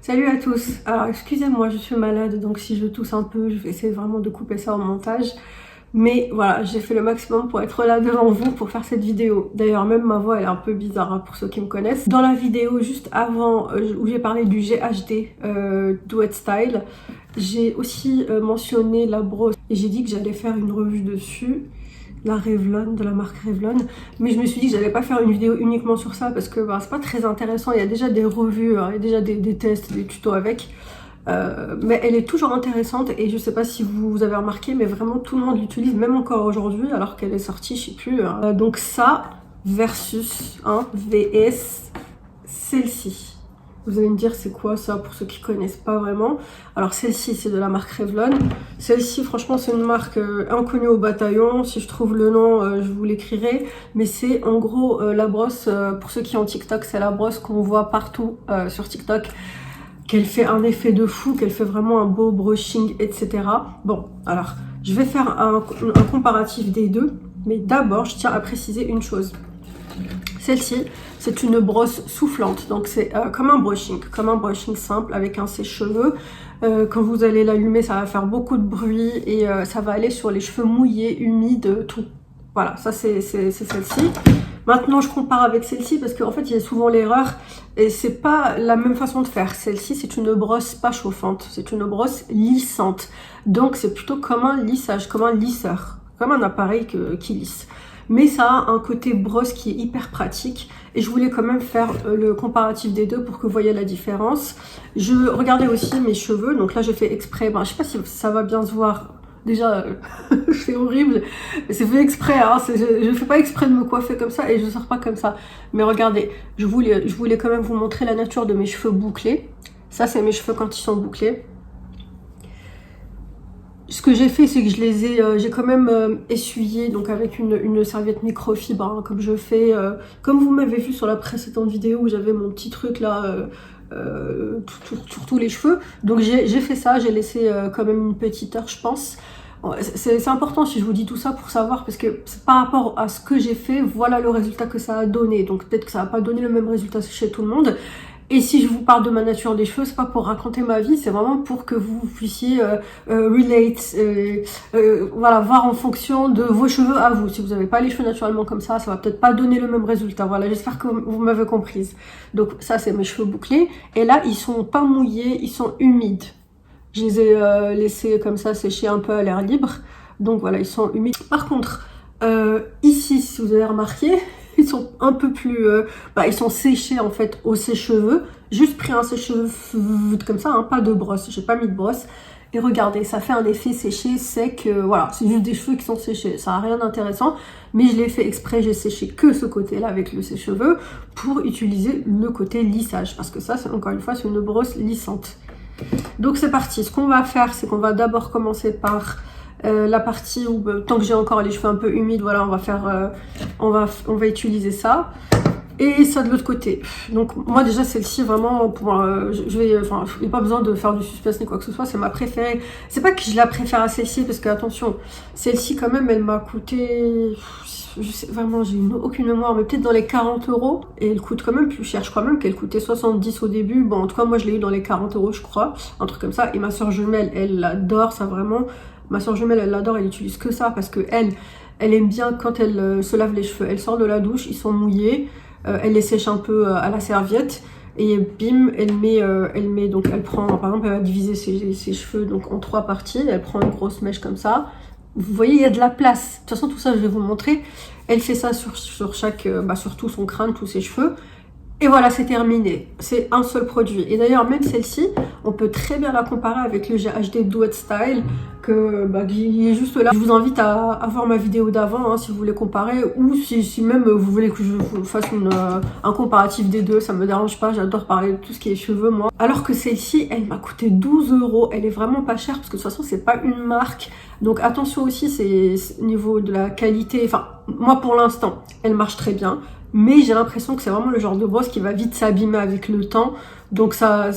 Salut à tous. Alors excusez-moi, je suis malade, donc si je tousse un peu, je vais essayer vraiment de couper ça au montage. Mais voilà, j'ai fait le maximum pour être là devant vous pour faire cette vidéo. D'ailleurs, même ma voix elle est un peu bizarre hein, pour ceux qui me connaissent. Dans la vidéo juste avant où j'ai parlé du GHD Duet Style, j'ai aussi mentionné la brosse et j'ai dit que j'allais faire une revue dessus. La Revlon, de la marque Revlon, mais je me suis dit que j'allais pas faire une vidéo uniquement sur ça parce que bah, c'est pas très intéressant. Il y a déjà des revues, hein, il y a déjà des tests, des tutos avec, mais elle est toujours intéressante et je sais pas si vous avez remarqué, mais vraiment tout le monde l'utilise, même encore aujourd'hui alors qu'elle est sortie, je sais plus. Hein. Donc ça versus VS celle-ci. Vous allez me dire c'est quoi ça pour ceux qui connaissent pas vraiment. Alors celle-ci c'est de la marque Revlon. Celle-ci franchement c'est une marque inconnue au bataillon. Si je trouve le nom je vous l'écrirai. Mais c'est en gros la brosse, pour ceux qui ont TikTok, c'est la brosse qu'on voit partout sur TikTok. Qu'elle fait un effet de fou, qu'elle fait vraiment un beau brushing, etc. Bon alors je vais faire un comparatif des deux. Mais d'abord je tiens à préciser une chose. Celle-ci, c'est une brosse soufflante, donc c'est comme un brushing simple avec un sèche-cheveux. Quand vous allez l'allumer, ça va faire beaucoup de bruit et ça va aller sur les cheveux mouillés, humides, tout. Voilà, ça c'est celle-ci. Maintenant, je compare avec celle-ci parce qu'en fait, il y a souvent l'erreur et c'est pas la même façon de faire. Celle-ci, c'est une brosse pas chauffante, c'est une brosse lissante. Donc, c'est plutôt comme un lissage, comme un lisseur, comme un appareil qui lisse. Mais ça a un côté brosse qui est hyper pratique et je voulais quand même faire le comparatif des deux pour que vous voyez la différence. Je regardais aussi mes cheveux, donc là j'ai fait exprès, je sais pas si ça va bien se voir, déjà c'est horrible, c'est fait exprès, hein, je fais pas exprès de me coiffer comme ça et je sors pas comme ça. Mais regardez, je voulais quand même vous montrer la nature de mes cheveux bouclés. Ça c'est mes cheveux quand ils sont bouclés. Ce que j'ai fait, c'est que j'ai quand même essuyé donc avec une serviette microfibre, hein, comme je fais, comme vous m'avez vu sur la précédente vidéo où j'avais mon petit truc là sur tous les cheveux. Donc j'ai fait ça, j'ai laissé quand même une petite heure, je pense. C'est important si je vous dis tout ça pour savoir, parce que par rapport à ce que j'ai fait, voilà le résultat que ça a donné. Donc peut-être que ça va pas donner le même résultat chez tout le monde. Et si je vous parle de ma nature des cheveux, c'est pas pour raconter ma vie, c'est vraiment pour que vous puissiez relate, voilà, voir en fonction de vos cheveux à vous. Si vous n'avez pas les cheveux naturellement comme ça va peut-être pas donner le même résultat. Voilà, j'espère que vous m'avez comprise. Donc ça, c'est mes cheveux bouclés. Et là, ils sont pas mouillés, ils sont humides. Je les ai laissés comme ça sécher un peu à l'air libre. Donc voilà, ils sont humides. Par contre, ici, si vous avez remarqué, ils sont un peu plus... ils sont séchés en fait au sèche-cheveux. Juste pris un sèche-cheveux comme ça, hein, pas de brosse. J'ai pas mis de brosse. Et regardez, ça fait un effet séché, sec. Voilà, c'est juste des cheveux qui sont séchés. Ça n'a rien d'intéressant. Mais je l'ai fait exprès, j'ai séché que ce côté-là avec le sèche-cheveux pour utiliser le côté lissage. Parce que ça, encore une fois, c'est une brosse lissante. Donc c'est parti. Ce qu'on va faire, c'est qu'on va d'abord commencer par... la partie où tant que j'ai encore les cheveux un peu humides, voilà, on va utiliser ça et ça de l'autre côté. Donc moi déjà celle-ci vraiment pour il n'y a pas besoin de faire du suspense ni quoi que ce soit, c'est ma préférée. C'est pas que je la préfère à celle-ci parce que attention, celle-ci quand même elle m'a coûté, je sais vraiment, j'ai aucune mémoire, mais peut-être dans les 40 € et elle coûte quand même plus cher. Je crois même qu'elle coûtait 70 au début. Bon en tout cas moi je l'ai eu dans les 40 € je crois, un truc comme ça. Et ma soeur jumelle elle adore ça vraiment. Ma soeur jumelle, elle l'adore, elle utilise que ça parce que elle aime bien quand elle se lave les cheveux. Elle sort de la douche, ils sont mouillés, elle les sèche un peu à la serviette et bim, elle prend, par exemple, elle va diviser ses cheveux donc en 3 parties. Elle prend une grosse mèche comme ça. Vous voyez, il y a de la place. De toute façon, tout ça, je vais vous montrer. Elle fait ça sur tout son crâne, tous ses cheveux. Et voilà, c'est terminé. C'est un seul produit. Et d'ailleurs, même celle-ci, on peut très bien la comparer avec le GHD Duet Style, qui est juste là. Je vous invite à voir ma vidéo d'avant, hein, si vous voulez comparer, ou si même vous voulez que je vous fasse un comparatif des deux, ça me dérange pas, j'adore parler de tout ce qui est cheveux, moi. Alors que celle-ci, elle m'a coûté 12 €. Elle est vraiment pas chère, parce que de toute façon, c'est pas une marque. Donc attention aussi, c'est au niveau de la qualité. Enfin, moi, pour l'instant, elle marche très bien. Mais j'ai l'impression que c'est vraiment le genre de brosse qui va vite s'abîmer avec le temps. Donc ça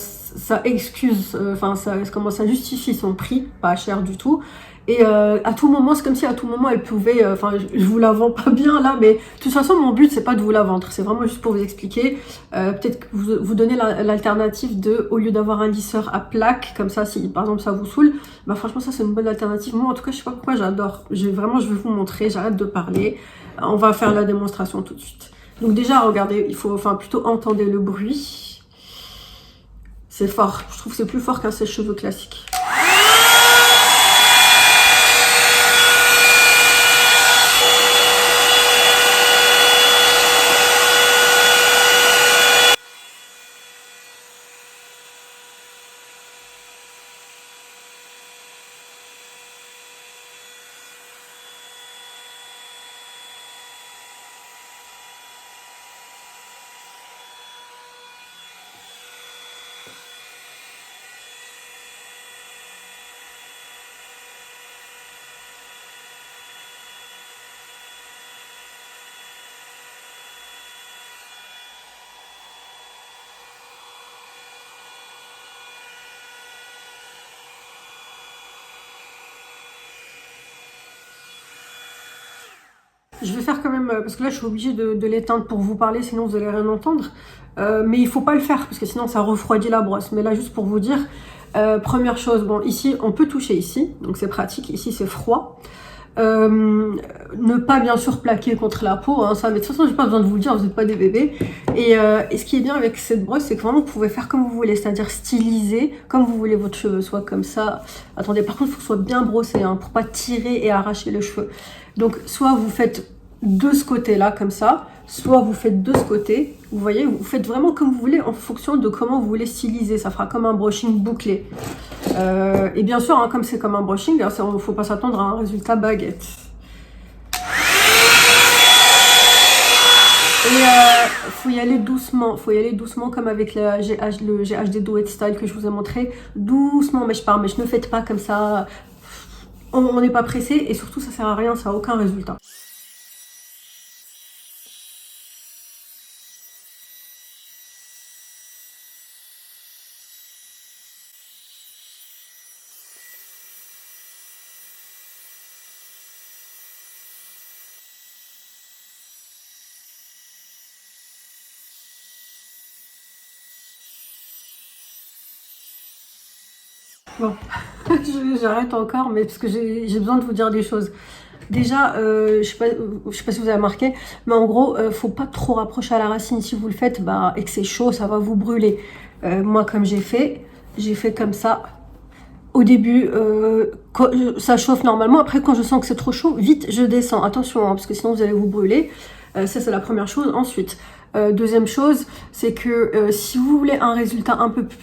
excuse, ça justifie son prix, pas cher du tout. Et à tout moment, c'est comme si à tout moment elle pouvait, enfin je vous la vends pas bien là, mais de toute façon mon but c'est pas de vous la vendre, c'est vraiment juste pour vous expliquer, peut-être que vous donner l'alternative de, au lieu d'avoir un lisseur à plaque, comme ça si par exemple ça vous saoule, bah franchement ça c'est une bonne alternative. Moi en tout cas je sais pas pourquoi j'adore, vraiment je vais vous montrer, j'arrête de parler, on va faire la démonstration tout de suite. Donc déjà regardez, il faut, enfin plutôt entendez le bruit, c'est fort, je trouve que c'est plus fort qu'un sèche-cheveux classique. Je vais faire quand même, parce que là je suis obligée de l'éteindre pour vous parler, sinon vous allez rien entendre. Mais il faut pas le faire, parce que sinon ça refroidit la brosse. Mais là juste pour vous dire, première chose, bon ici on peut toucher ici, donc c'est pratique, ici c'est froid. Ne pas bien sûr plaquer contre la peau, hein, ça, mais de toute façon j'ai pas besoin de vous le dire, vous n'êtes pas des bébés. Et ce qui est bien avec cette brosse, c'est que vraiment vous pouvez faire comme vous voulez, c'est-à-dire styliser comme vous voulez votre cheveu, soit comme ça. Attendez, par contre il faut que ce soit bien brossé, hein, pour pas tirer et arracher les cheveux. Donc soit vous faites de ce côté-là comme ça, soit vous faites de ce côté, vous voyez, vous faites vraiment comme vous voulez en fonction de comment vous voulez styliser, ça fera comme un brushing bouclé. Et bien sûr, hein, comme c'est comme un brushing, il ne faut pas s'attendre à un résultat baguette. Et faut y aller doucement comme avec le GHD Duet Style que je vous ai montré, doucement mèche par mèche, ne faites pas comme ça, on n'est pas pressé et surtout ça sert à rien, ça n'a aucun résultat. Bon, j'arrête encore, mais parce que j'ai besoin de vous dire des choses. Déjà, je sais pas si vous avez remarqué, mais en gros, faut pas trop rapprocher à la racine. Si vous le faites, bah, et que c'est chaud, ça va vous brûler. Moi, comme j'ai fait comme ça. Au début, ça chauffe normalement. Après, quand je sens que c'est trop chaud, vite, je descends. Attention, hein, parce que sinon vous allez vous brûler. Ça, c'est la première chose. Ensuite, deuxième chose, c'est que si vous voulez un résultat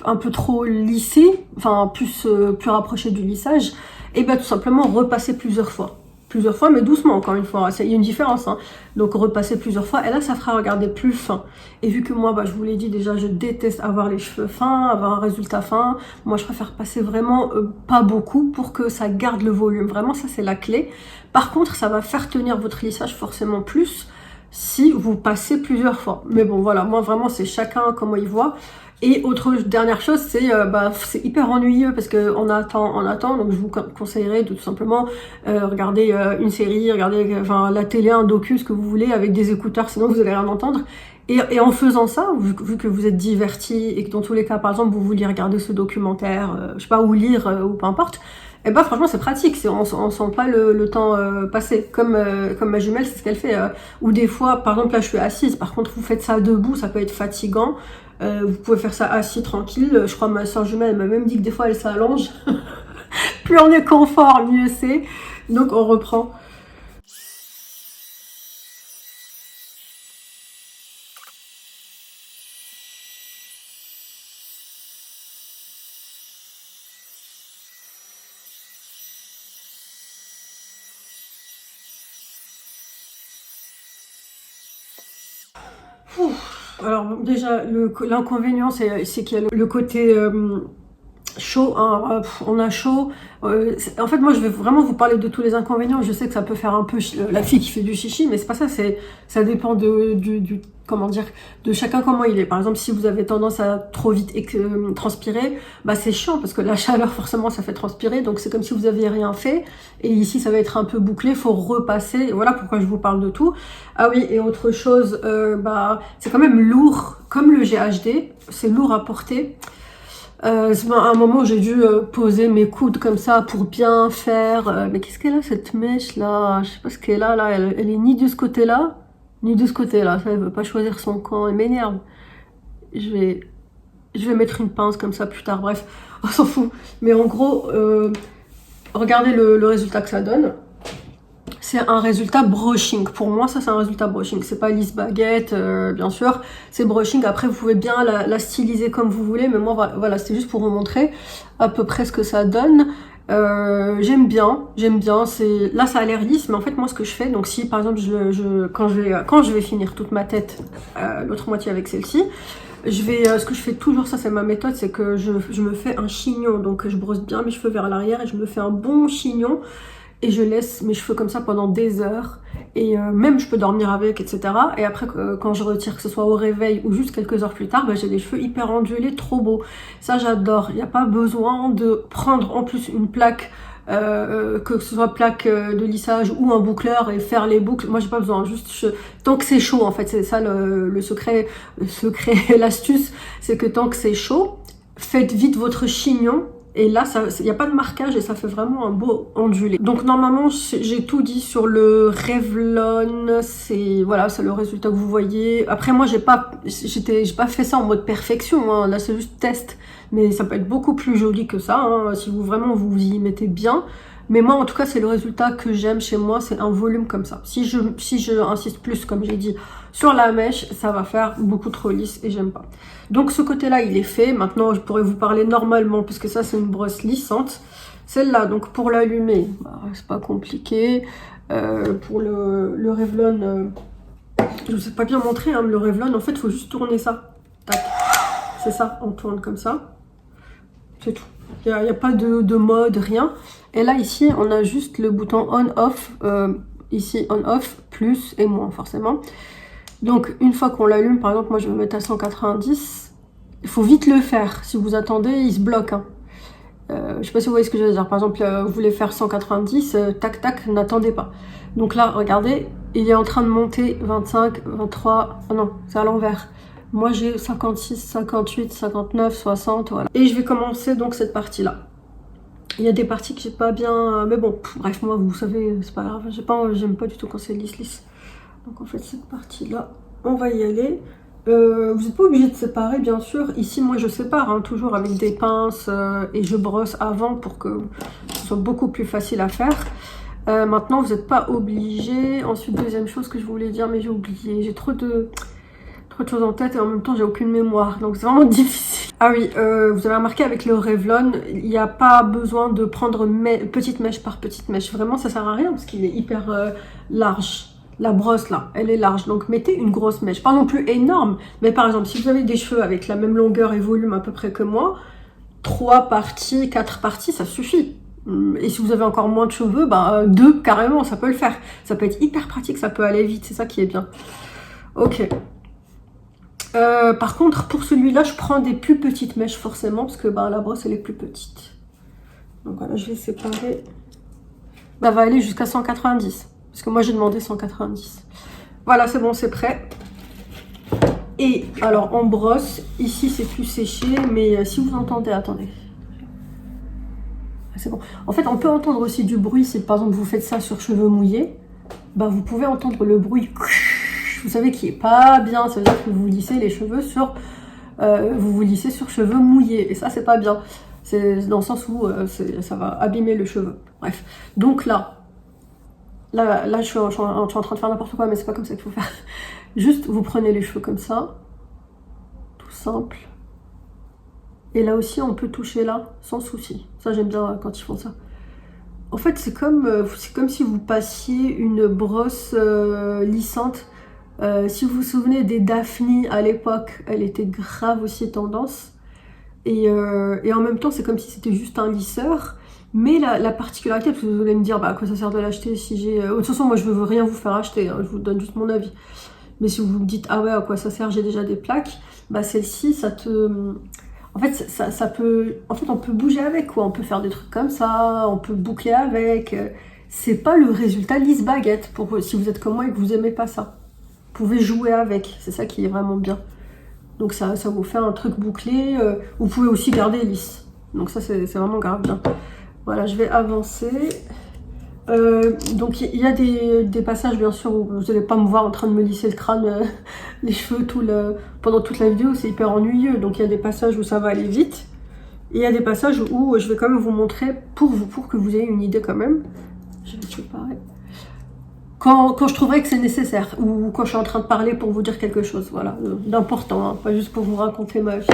un peu trop lissé, enfin plus rapproché du lissage, et ben tout simplement repasser plusieurs fois. Plusieurs fois, mais doucement, encore une fois. Il y a une différence, hein. Donc repasser plusieurs fois, et là, ça fera regarder plus fin. Et vu que moi, bah, je vous l'ai dit déjà, je déteste avoir les cheveux fins, avoir un résultat fin. Moi, je préfère passer vraiment pas beaucoup pour que ça garde le volume. Vraiment, ça, c'est la clé. Par contre, ça va faire tenir votre lissage forcément plus si vous passez plusieurs fois. Mais bon, voilà, moi, vraiment, c'est chacun comment il voit. Et autre dernière chose, c'est bah, c'est hyper ennuyeux parce que on attend. Donc je vous conseillerais de tout simplement regarder une série, regarder enfin la télé, un docu, ce que vous voulez, avec des écouteurs, sinon vous allez rien entendre. Et en faisant ça, vu que vous êtes diverti et que dans tous les cas, par exemple, vous vouliez regarder ce documentaire, je sais pas, ou lire, ou peu importe, et ben franchement c'est pratique, on sent pas le temps passer. Comme ma jumelle, c'est ce qu'elle fait. Ou des fois, par exemple là je suis assise, par contre vous faites ça debout, ça peut être fatigant. Vous pouvez faire ça assis tranquille. Je crois que ma soeur jumelle elle m'a même dit que des fois elle s'allonge. Plus on est confort, mieux c'est. Donc on reprend. Alors déjà, l'inconvénient, c'est qu'il y a le côté chaud, hein, on a chaud. En fait, moi, je vais vraiment vous parler de tous les inconvénients. Je sais que ça peut faire un peu la fille qui fait du chichi, mais c'est pas ça. Ça dépend comment dire, de chacun comment il est. Par exemple, si vous avez tendance à trop vite transpirer, bah c'est chiant parce que la chaleur, forcément, ça fait transpirer. Donc c'est comme si vous aviez rien fait. Et ici, ça va être un peu bouclé. Faut repasser. Et voilà pourquoi je vous parle de tout. Ah oui, et autre chose, bah c'est quand même lourd, comme le GHD. C'est lourd à porter. C'est à un moment j'ai dû poser mes coudes comme ça pour bien faire. Mais qu'est-ce qu'elle a cette mèche là? Je sais pas ce qu'elle a là. Elle est ni de ce côté-là, ni de ce côté-là. Ça, elle veut pas choisir son camp. Elle m'énerve. Je vais, je vais mettre une pince comme ça plus tard. Bref, on s'en fout. Mais en gros, regardez le résultat que ça donne. C'est un résultat brushing. Pour moi, ça, c'est un résultat brushing. C'est pas lisse baguette, bien sûr. C'est brushing. Après, vous pouvez bien la styliser comme vous voulez. Mais moi, voilà, c'est juste pour vous montrer à peu près ce que ça donne. J'aime bien. Là, ça a l'air lisse. Mais en fait, moi, ce que je fais, donc si, par exemple, quand je vais finir toute ma tête, l'autre moitié avec celle-ci, ce que je fais toujours, ça, c'est ma méthode, c'est que je me fais un chignon. Donc, je brosse bien mes cheveux vers l'arrière et je me fais un bon chignon. Et je laisse mes cheveux comme ça pendant des heures. Et même je peux dormir avec, etc. Et après, quand je retire, que ce soit au réveil ou juste quelques heures plus tard, bah, j'ai des cheveux hyper ondulés, trop beaux. Ça, j'adore. Il n'y a pas besoin de prendre en plus une plaque, que ce soit plaque de lissage ou un boucleur et faire les boucles. Moi, j'ai pas besoin. Tant que c'est chaud, en fait, c'est ça le secret, l'astuce, c'est que tant que c'est chaud, faites vite votre chignon. Et là, il n'y a pas de marquage et ça fait vraiment un beau ondulé. Donc normalement, j'ai tout dit sur le Revlon. Voilà, c'est le résultat que vous voyez. Après, moi, j'ai pas fait ça en mode perfection. Hein. Là, c'est juste test. Mais ça peut être beaucoup plus joli que ça, hein, si vous y mettez bien. Mais moi, en tout cas, c'est le résultat que j'aime chez moi. C'est un volume comme ça. Si je insiste plus, comme j'ai dit, sur la mèche, ça va faire beaucoup trop lisse et j'aime pas. Donc ce côté-là, il est fait. Maintenant, je pourrais vous parler normalement, puisque ça, c'est une brosse lissante. Celle-là, donc pour l'allumer, bah, c'est pas compliqué. Pour le Revlon, je ne sais pas bien montrer, hein, mais le Revlon, en fait, il faut juste tourner ça. Tac. C'est ça, on tourne comme ça. C'est tout. Il n'y a pas de mode, rien. Et là, ici, on a juste le bouton on-off. Ici, on-off, plus et moins, forcément. Donc, une fois qu'on l'allume, par exemple, moi, je vais mettre à 190. Il faut vite le faire. Si vous attendez, il se bloque. Hein. Je sais pas si vous voyez ce que je veux dire. Par exemple, vous voulez faire 190, tac, tac, n'attendez pas. Donc là, regardez, il est en train de monter 25, 23... Ah non, c'est à l'envers. Moi, j'ai 56, 58, 59, 60, voilà. Et je vais commencer donc cette partie-là. Il y a des parties que j'ai pas bien... Mais bon, bref, moi, vous savez, c'est pas grave. J'aime pas du tout quand c'est lisse. Donc, en fait, cette partie-là, on va y aller. Vous n'êtes pas obligé de séparer, bien sûr. Ici, moi, je sépare, hein, toujours avec des pinces et je brosse avant pour que ce soit beaucoup plus facile à faire. Maintenant, vous n'êtes pas obligé. Ensuite, deuxième chose que je voulais dire, mais j'ai oublié. J'ai trop de choses en tête et en même temps j'ai aucune mémoire, donc c'est vraiment difficile. Ah oui, vous avez remarqué avec le Revlon, il n'y a pas besoin de prendre petite mèche par petite mèche, vraiment ça sert à rien parce qu'il est hyper large. La brosse là, elle est large, donc mettez une grosse mèche, pas non plus énorme, mais par exemple si vous avez des cheveux avec la même longueur et volume à peu près que moi, 3 parties, 4 parties, ça suffit. Et si vous avez encore moins de cheveux, bah 2 carrément, ça peut le faire. Ça peut être hyper pratique, ça peut aller vite, c'est ça qui est bien. Ok. Par contre, pour celui-là, je prends des plus petites mèches forcément, parce que bah, la brosse, elle est plus petite. Donc voilà, je vais séparer. Bah, va aller jusqu'à 190, parce que moi, j'ai demandé 190. Voilà, c'est bon, c'est prêt. Et alors, en brosse, ici, c'est plus séché, mais si vous entendez, attendez. C'est bon. En fait, on peut entendre aussi du bruit, si par exemple, vous faites ça sur cheveux mouillés, bah, vous pouvez entendre le bruit... Vous savez qui est pas bien, ça veut dire que vous lissez les cheveux sur cheveux mouillés et ça c'est pas bien. C'est dans le sens où ça va abîmer le cheveu. Bref, donc là je suis en train de faire n'importe quoi, mais c'est pas comme ça qu'il faut faire. Juste vous prenez les cheveux comme ça, tout simple. Et là aussi on peut toucher là sans souci. Ça j'aime bien quand ils font ça. En fait c'est comme si vous passiez une brosse lissante. Si vous vous souvenez des Daphne à l'époque, elle était grave aussi tendance. Et en même temps, c'est comme si c'était juste un lisseur. Mais la particularité, parce que vous allez me dire, bah, à quoi ça sert de l'acheter si j'ai... de toute façon, moi, je veux rien vous faire acheter, hein, je vous donne juste mon avis. Mais si vous me dites, ah ouais, à quoi ça sert, j'ai déjà des plaques, bah celle-ci, ça te... En fait, ça peut... En fait, on peut bouger avec, quoi. On peut faire des trucs comme ça, on peut boucler avec. C'est pas le résultat lisse-baguette, si vous êtes comme moi et que vous aimez pas ça. Vous pouvez jouer avec, c'est ça qui est vraiment bien. Donc ça vous fait un truc bouclé. Vous pouvez aussi garder lisse. Donc ça, c'est vraiment grave bien. Voilà, je vais avancer. Donc il y a des passages bien sûr où vous n'allez pas me voir en train de me lisser le crâne, les cheveux pendant toute la vidéo, c'est hyper ennuyeux. Donc il y a des passages où ça va aller vite. Et il y a des passages où je vais quand même vous montrer pour que vous ayez une idée quand même. Je vais séparer. Quand je trouverai que c'est nécessaire, ou quand je suis en train de parler pour vous dire quelque chose, voilà, d'important, hein, pas juste pour vous raconter ma vie.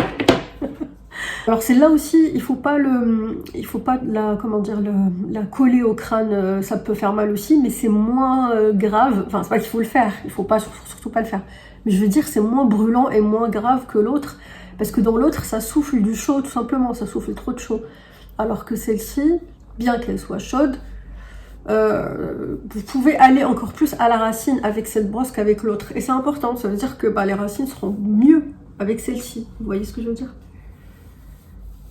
Alors c'est là aussi, il faut pas la coller au crâne, ça peut faire mal aussi, mais c'est moins grave. Enfin, c'est pas qu'il faut le faire, il faut pas surtout pas le faire. Mais je veux dire, c'est moins brûlant et moins grave que l'autre, parce que dans l'autre, ça souffle du chaud, tout simplement, ça souffle trop de chaud. Alors que celle-ci, bien qu'elle soit chaude, vous pouvez aller encore plus à la racine avec cette brosse qu'avec l'autre. Et c'est important, ça veut dire que les racines seront mieux avec celle-ci. Vous voyez ce que je veux dire?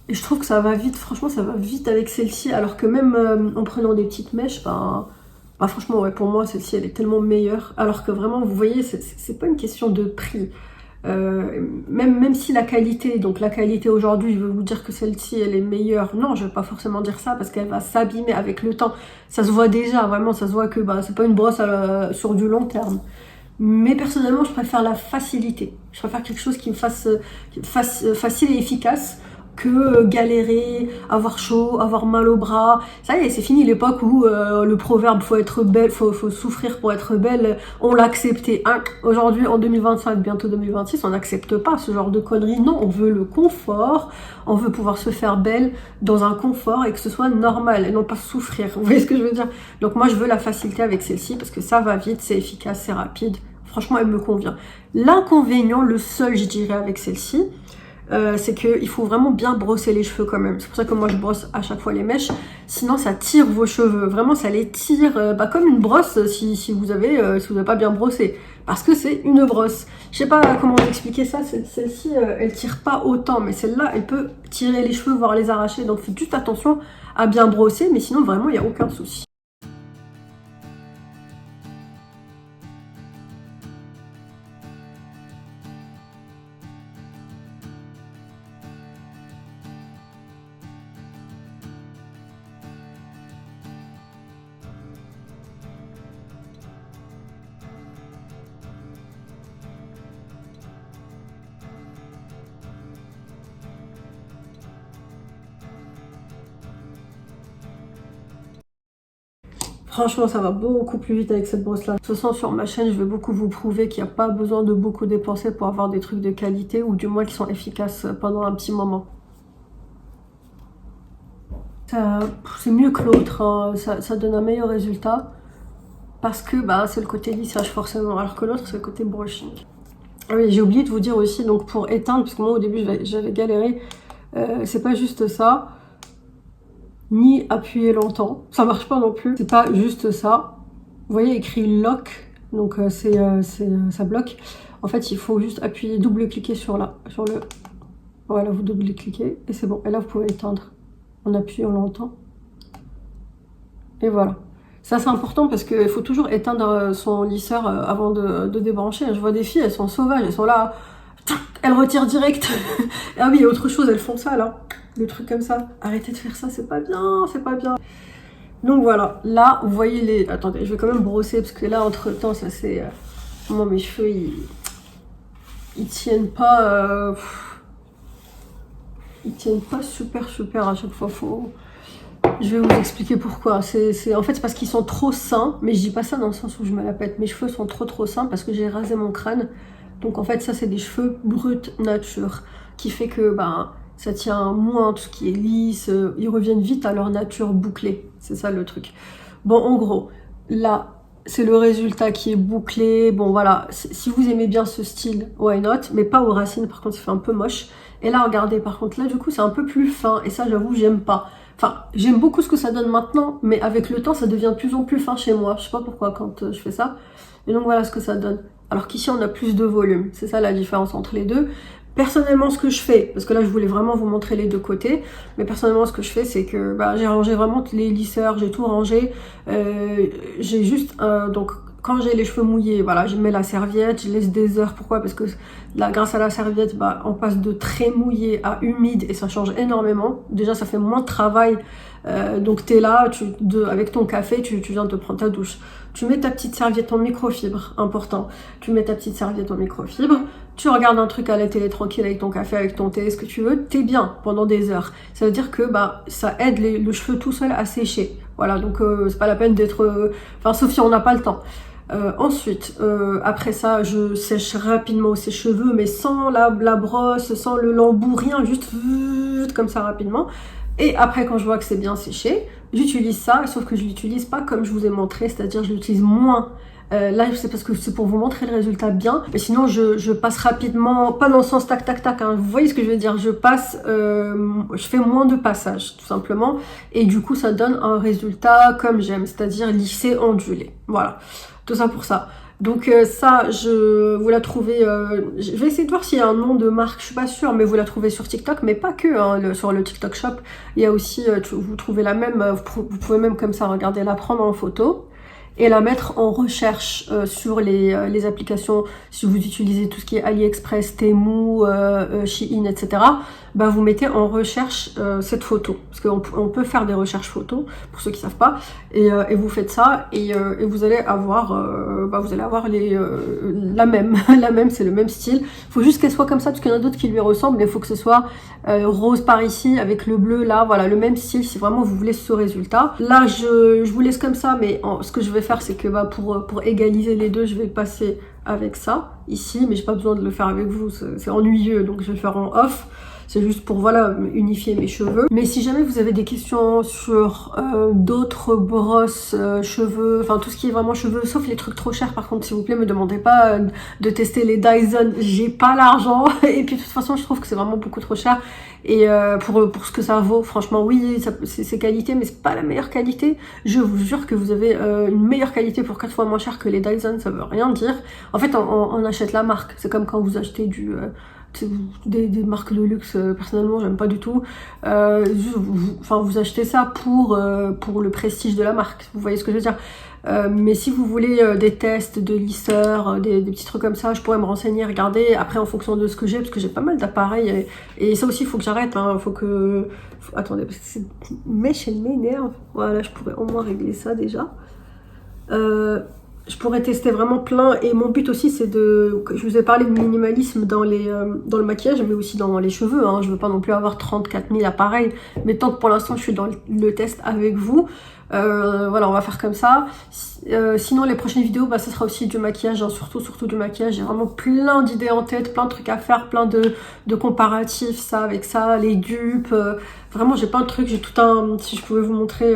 Et je trouve que ça va vite, franchement ça va vite avec celle-ci, alors que même en prenant des petites mèches, franchement ouais, pour moi celle-ci elle est tellement meilleure, alors que vraiment vous voyez c'est pas une question de prix, même si la qualité aujourd'hui je veux vous dire que celle-ci elle est meilleure, non je vais pas forcément dire ça parce qu'elle va s'abîmer avec le temps, ça se voit déjà, vraiment ça se voit que c'est pas une brosse sur du long terme. Mais personnellement je préfère la facilité, je préfère quelque chose qui me fasse facile et efficace, que galérer, avoir chaud, avoir mal au bras. Ça y est, c'est fini l'époque où le proverbe faut être belle, faut souffrir pour être belle, on l'a accepté. Hein. Aujourd'hui, en 2025, bientôt 2026, on n'accepte pas ce genre de conneries. Non, on veut le confort, on veut pouvoir se faire belle dans un confort et que ce soit normal et non pas souffrir. Vous voyez ce que je veux dire? Donc moi, je veux la facilité avec celle-ci parce que ça va vite, c'est efficace, c'est rapide. Franchement, elle me convient. L'inconvénient, le seul, je dirais, avec celle-ci, c'est qu'il faut vraiment bien brosser les cheveux quand même. C'est pour ça que moi je brosse à chaque fois les mèches. Sinon ça tire vos cheveux. Vraiment ça les tire comme une brosse si vous avez pas bien brossé. Parce que c'est une brosse. Je sais pas comment vous expliquer ça. Celle-ci elle tire pas autant. Mais celle-là elle peut tirer les cheveux, voire les arracher. Donc faites juste attention à bien brosser. Mais sinon vraiment il n'y a aucun souci. Franchement, ça va beaucoup plus vite avec cette brosse-là. De toute façon, sur ma chaîne, je vais beaucoup vous prouver qu'il n'y a pas besoin de beaucoup dépenser pour avoir des trucs de qualité ou du moins qui sont efficaces pendant un petit moment. C'est mieux que l'autre, hein. Ça donne un meilleur résultat parce que c'est le côté lissage forcément, alors que l'autre c'est le côté brushing. Ah oui, j'ai oublié de vous dire aussi, donc pour éteindre, parce que moi au début j'avais galéré, c'est pas juste ça. Ni appuyer longtemps, ça marche pas non plus, c'est pas juste ça. Vous voyez écrit lock, donc ça bloque. En fait il faut juste appuyer, double-cliquer sur le... Voilà, vous double-cliquez et c'est bon. Et là vous pouvez éteindre en appuyant longtemps. Et voilà. Ça c'est important parce qu'il faut toujours éteindre son lisseur avant de débrancher. Je vois des filles, elles sont sauvages, elles sont là, elles retirent direct. Ah oui, il y a autre chose, elles font ça là. Le truc comme ça, arrêtez de faire ça, c'est pas bien, c'est pas bien. Donc voilà, là vous voyez les... Attendez, je vais quand même brosser parce que là entre temps ça c'est... Moi mes cheveux ils tiennent pas... Ils tiennent pas super à chaque fois, Je vais vous expliquer pourquoi. En fait c'est parce qu'ils sont trop sains, mais je dis pas ça dans le sens où je me la pète. Mes cheveux sont trop sains parce que j'ai rasé mon crâne. Donc en fait ça c'est des cheveux bruts nature, qui fait que ça tient moins tout ce qui est lisse, ils reviennent vite à leur nature bouclée, c'est ça le truc. Bon en gros, là c'est le résultat qui est bouclé, bon voilà, si vous aimez bien ce style, why not, mais pas aux racines, par contre ça fait un peu moche. Et là, regardez, par contre, là, du coup, c'est un peu plus fin. Et ça, j'avoue, j'aime pas. Enfin, j'aime beaucoup ce que ça donne maintenant, mais avec le temps, ça devient de plus en plus fin chez moi. Je sais pas pourquoi quand je fais ça. Et donc, voilà ce que ça donne. Alors qu'ici, on a plus de volume. C'est ça la différence entre les deux. Personnellement, ce que je fais, parce que là, je voulais vraiment vous montrer les deux côtés, mais personnellement, ce que je fais, c'est que j'ai rangé vraiment les lisseurs, j'ai tout rangé. J'ai juste, donc, quand j'ai les cheveux mouillés, voilà, je mets la serviette, je laisse des heures. Pourquoi? Parce que là, grâce à la serviette, on passe de très mouillé à humide et ça change énormément. Déjà, ça fait moins de travail. Donc, t'es là, avec ton café, tu viens te prendre ta douche. Tu mets ta petite serviette en microfibre, important. Tu mets ta petite serviette en microfibre. Tu regardes un truc à la télé tranquille avec ton café, avec ton thé, ce que tu veux, t'es bien pendant des heures. Ça veut dire que ça aide le cheveu tout seul à sécher. Voilà, donc c'est pas la peine d'être... Enfin, sauf si on n'a pas le temps. Ensuite, après ça, je sèche rapidement ses cheveux, mais sans la brosse, sans le lambeau, rien, juste comme ça rapidement. Et après, quand je vois que c'est bien séché, j'utilise ça, sauf que je l'utilise pas comme je vous ai montré, c'est-à-dire je l'utilise moins. Là, c'est parce que c'est pour vous montrer le résultat bien. Mais sinon, je passe rapidement, pas dans le sens tac tac tac, hein. Vous voyez ce que je veux dire? Je fais moins de passages, tout simplement. Et du coup, ça donne un résultat comme j'aime, c'est-à-dire lissé, ondulé. Voilà, tout ça pour ça. Donc ça, vous la trouvez, je vais essayer de voir s'il y a un nom de marque, je suis pas sûre, mais vous la trouvez sur TikTok, mais pas que, hein, sur le TikTok Shop. Il y a aussi, vous trouvez la même, vous pouvez même comme ça, regardez, la prendre en photo et la mettre en recherche sur les applications. Si vous utilisez tout ce qui est AliExpress, Temu, Shein, etc., vous mettez en recherche cette photo. Parce qu'on peut faire des recherches photos, pour ceux qui savent pas, et vous faites ça, et vous allez avoir, la même, la même, c'est le même style. Il faut juste qu'elle soit comme ça, parce qu'il y en a d'autres qui lui ressemblent, mais il faut que ce soit rose par ici, avec le bleu là, voilà, le même style, si vraiment vous voulez ce résultat. Là, je vous laisse comme ça, mais ce que je vais faire, c'est que pour égaliser les deux, je vais passer avec ça, ici, mais j'ai pas besoin de le faire avec vous, c'est ennuyeux, donc je vais le faire en off. C'est juste pour, voilà, unifier mes cheveux. Mais si jamais vous avez des questions sur d'autres brosses, cheveux, enfin tout ce qui est vraiment cheveux, sauf les trucs trop chers, par contre, s'il vous plaît, me demandez pas de tester les Dyson. J'ai pas l'argent. Et puis de toute façon, je trouve que c'est vraiment beaucoup trop cher. Et pour ce que ça vaut, franchement, oui, c'est qualité, mais c'est pas la meilleure qualité. Je vous jure que vous avez une meilleure qualité pour 4 fois moins cher que les Dyson, ça veut rien dire. En fait, on achète la marque. C'est comme quand vous achetez des marques de luxe, personnellement j'aime pas du tout. Vous achetez ça pour le prestige de la marque, vous voyez ce que je veux dire. Mais si vous voulez des tests de lisseurs, des petits trucs comme ça, je pourrais me renseigner, regarder après en fonction de ce que j'ai, parce que j'ai pas mal d'appareils, et ça aussi il faut que j'arrête, hein. Attendez, parce que cette mèche elle m'énerve. Voilà, je pourrais au moins régler ça déjà. Je pourrais tester vraiment plein, et mon but aussi c'est je vous ai parlé de minimalisme dans le maquillage, mais aussi dans les cheveux, hein. Je veux pas non plus avoir 34 000 appareils, mais tant que pour l'instant je suis dans le test avec vous, voilà, on va faire comme ça. Sinon les prochaines vidéos, ça sera aussi du maquillage, hein, surtout du maquillage. J'ai vraiment plein d'idées en tête, plein de trucs à faire, plein de comparatifs, ça avec ça, les dupes, vraiment j'ai plein de trucs, j'ai tout un... Si je pouvais vous montrer,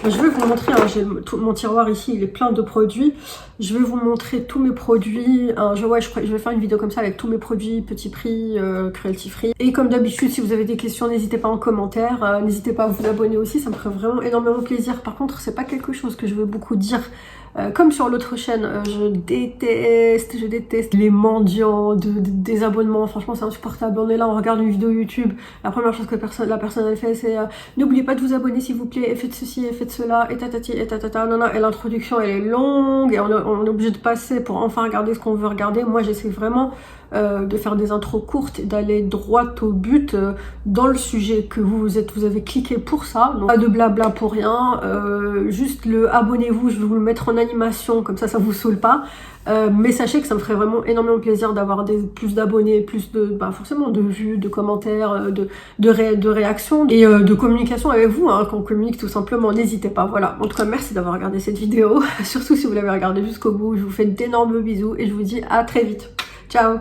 je vais vous montrer, hein, j'ai tout mon tiroir ici, il est plein de produits. Je vais vous montrer tous mes produits, je vais faire une vidéo comme ça avec tous mes produits, petit prix, cruelty free. Et comme d'habitude, si vous avez des questions, n'hésitez pas en commentaire, n'hésitez pas à vous abonner aussi, ça me ferait vraiment énormément plaisir. Par contre, c'est pas quelque chose que je veux beaucoup dire. Comme sur l'autre chaîne, je déteste les mendiants des abonnements. Franchement, c'est insupportable. On est là, on regarde une vidéo YouTube. La première chose que la personne elle fait, c'est n'oubliez pas de vous abonner s'il vous plaît, et faites ceci, et faites cela, et tatati, et tatata, et l'introduction elle est longue, et on est obligé de passer pour enfin regarder ce qu'on veut regarder. Moi, j'essaie vraiment de faire des intros courtes et d'aller droit au but dans le sujet que vous avez cliqué pour ça. Donc, pas de blabla pour rien, juste abonnez-vous, je vais vous le mettre en animation, comme ça vous saoule pas. Mais sachez que ça me ferait vraiment énormément plaisir d'avoir plus d'abonnés, plus de forcément de vues, de commentaires, de réactions et de communication avec vous, hein, qu'on communique tout simplement, n'hésitez pas. Voilà, en tout cas merci d'avoir regardé cette vidéo, surtout si vous l'avez regardée jusqu'au bout. Je vous fais d'énormes bisous et je vous dis à très vite. Ciao.